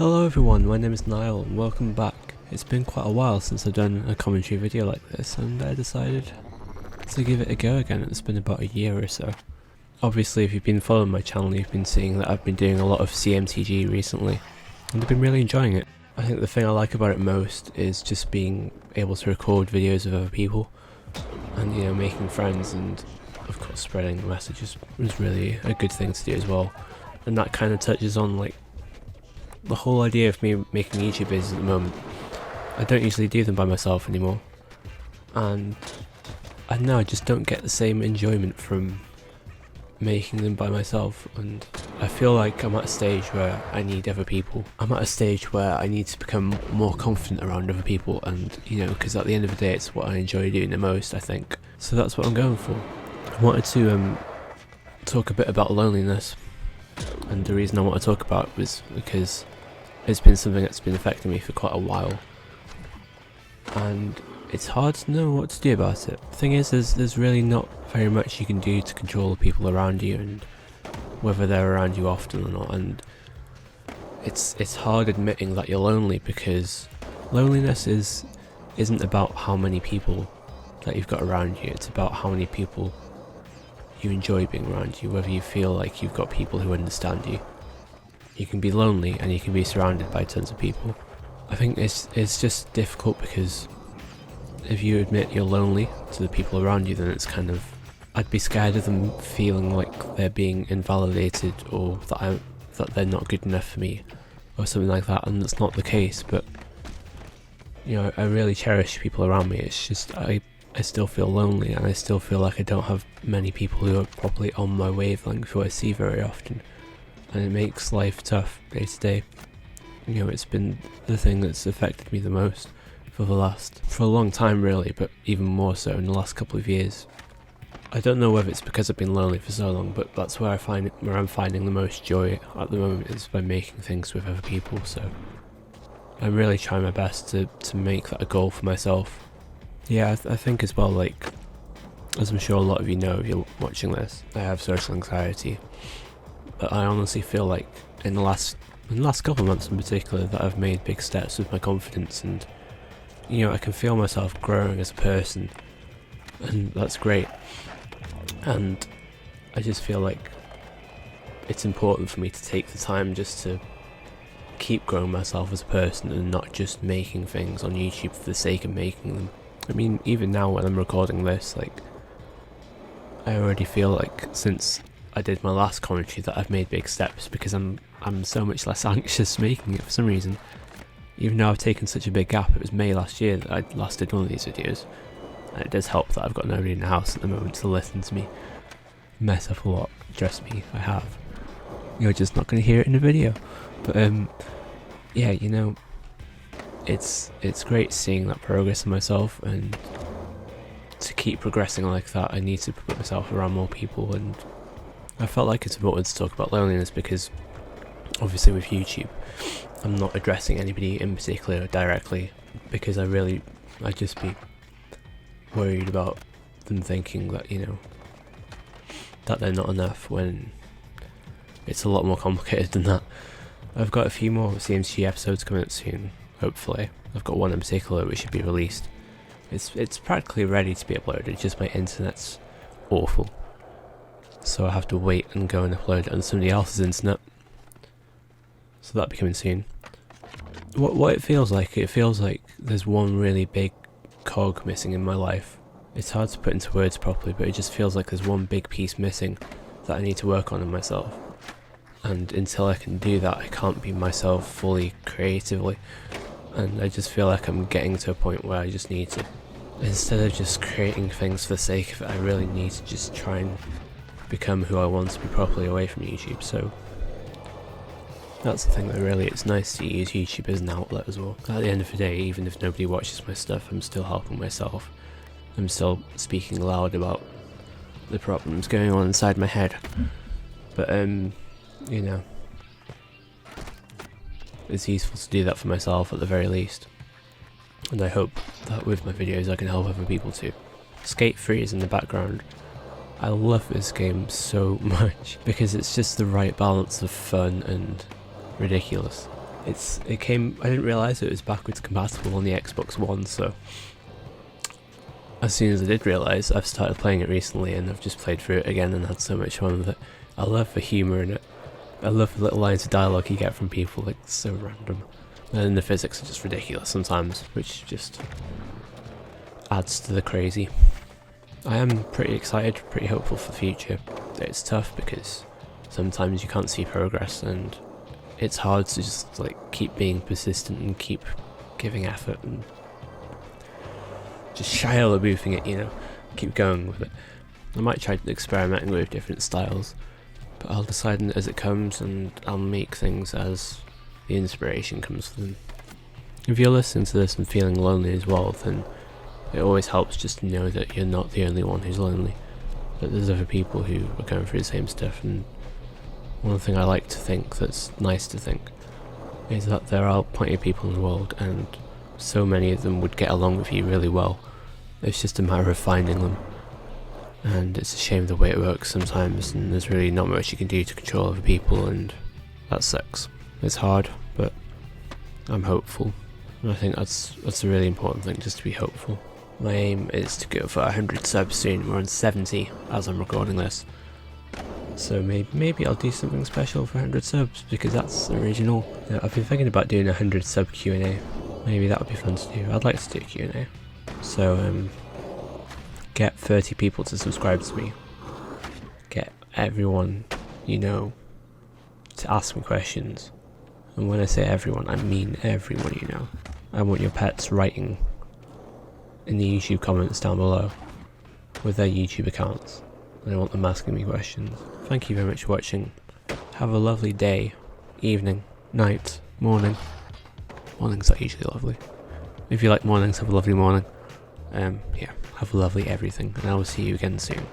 Hello everyone, my name is Niall and welcome back. It's been quite a while since I've done a commentary video like this and I decided to give it a go again. It's been about a year or so. Obviously if you've been following my channel you've been seeing that I've been doing a lot of CMTG recently and I've been really enjoying it. I think the thing I like about it most is just being able to record videos of other people and making friends, and of course spreading the message is really a good thing to do as well. And that kind of touches on like the whole idea of me making YouTube videos at the moment. I don't usually do them by myself anymore, and I know I just don't get the same enjoyment from making them by myself, and I feel like I'm at a stage where I need other people. I'm at a stage where I need to become more confident around other people, and because at the end of the day it's what I enjoy doing the most, I think. So that's what I'm going for. I wanted to talk a bit about loneliness, and the reason I want to talk about it was because it's been something that's been affecting me for quite a while, and it's hard to know what to do about it. The thing is, there's really not very much you can do to control the people around you and whether they're around you often or not, and it's hard admitting that you're lonely, because loneliness isn't about how many people that you've got around you, it's about how many people you enjoy being around you, whether you feel like you've got people who understand you. You can be lonely and you can be surrounded by tons of people. I think it's just difficult because if you admit you're lonely to the people around you, then it's kind of, I'd be scared of them feeling like they're being invalidated, or that they're not good enough for me or something like that, and that's not the case. But I really cherish people around me. It's just I still feel lonely, and I still feel like I don't have many people who are probably on my wavelength who I see very often, and it makes life tough day to day. It's been the thing that's affected me the most for a long time really, but even more so in the last couple of years. I don't know whether it's because I've been lonely for so long, but that's where I'm finding the most joy at the moment, is by making things with other people. So I'm really trying my best to make that a goal for myself. Yeah, I think as well, like, as I'm sure a lot of you know if you're watching this, I have social anxiety. But I honestly feel like in the last couple of months in particular that I've made big steps with my confidence, and I can feel myself growing as a person, and that's great. And I just feel like it's important for me to take the time just to keep growing myself as a person, and not just making things on YouTube for the sake of making them. I mean, even now when I'm recording this, like, I already feel like since I did my last commentary that I've made big steps, because I'm so much less anxious making it for some reason. Even though I've taken such a big gap, it was May last year that I last did one of these videos, and it does help that I've got nobody in the house at the moment to listen to me mess up a lot. Trust me, I have. You're just not going to hear it in the video. But yeah, it's great seeing that progress in myself, and to keep progressing like that I need to put myself around more people. And I felt like it's important to talk about loneliness because obviously with YouTube I'm not addressing anybody in particular directly, because I'd just be worried about them thinking that that they're not enough, when it's a lot more complicated than that. I've got a few more CMC episodes coming out soon, hopefully. I've got one in particular which should be released. It's practically ready to be uploaded, just my internet's awful, so I have to wait and go and upload it on somebody else's internet. So that'll be coming soon. What it feels like there's one really big cog missing in my life. It's hard to put into words properly, but it just feels like there's one big piece missing that I need to work on in myself. And until I can do that, I can't be myself fully creatively. And I just feel like I'm getting to a point where I just need to, instead of just creating things for the sake of it, I really need to just try and become who I want to be properly away from YouTube. So that's the thing, that really it's nice to use YouTube as an outlet as well. At the end of the day, even if nobody watches my stuff, I'm still helping myself. I'm still speaking loud about the problems going on inside my head. But it's useful to do that for myself at the very least. And I hope that with my videos I can help other people too. Skate 3 is in the background. I love this game so much because it's just the right balance of fun and ridiculous. I didn't realise it was backwards compatible on the Xbox One, so as soon as I did realise, I've started playing it recently and I've just played through it again and had so much fun with it. I love the humour in it. I love the little lines of dialogue you get from people, like, so random. And then the physics are just ridiculous sometimes, which just adds to the crazy. I am pretty excited, pretty hopeful for the future. It's tough because sometimes you can't see progress and it's hard to just like keep being persistent and keep giving effort and just Shia LaBeoufing it, you know, keep going with it. I might try experimenting with different styles, but I'll decide as it comes and I'll make things as the inspiration comes to them. If you're listening to this and feeling lonely as well, then it always helps just to know that you're not the only one who's lonely, that there's other people who are going through the same stuff. And one thing I like to think that's nice to think is that there are plenty of people in the world and so many of them would get along with you really well. It's just a matter of finding them, and it's a shame the way it works sometimes, and there's really not much you can do to control other people, and that sucks. It's hard, but I'm hopeful, and I think that's a really important thing, just to be hopeful. My aim is to go for 100 subs soon. We're on 70 as I'm recording this, so maybe I'll do something special for 100 subs, because that's original. I've been thinking about doing a 100 sub Q&A. Maybe that would be fun to do. I'd like to do a Q&A. So get 30 people to subscribe to me. Get everyone you know to ask me questions. And when I say everyone, I mean everyone you know. I want your pets writing in the YouTube comments down below with their YouTube accounts. And I want them asking me questions. Thank you very much for watching. Have a lovely day, evening, night, morning. Mornings are usually lovely. If you like mornings, have a lovely morning. Yeah, have a lovely everything, and I will see you again soon.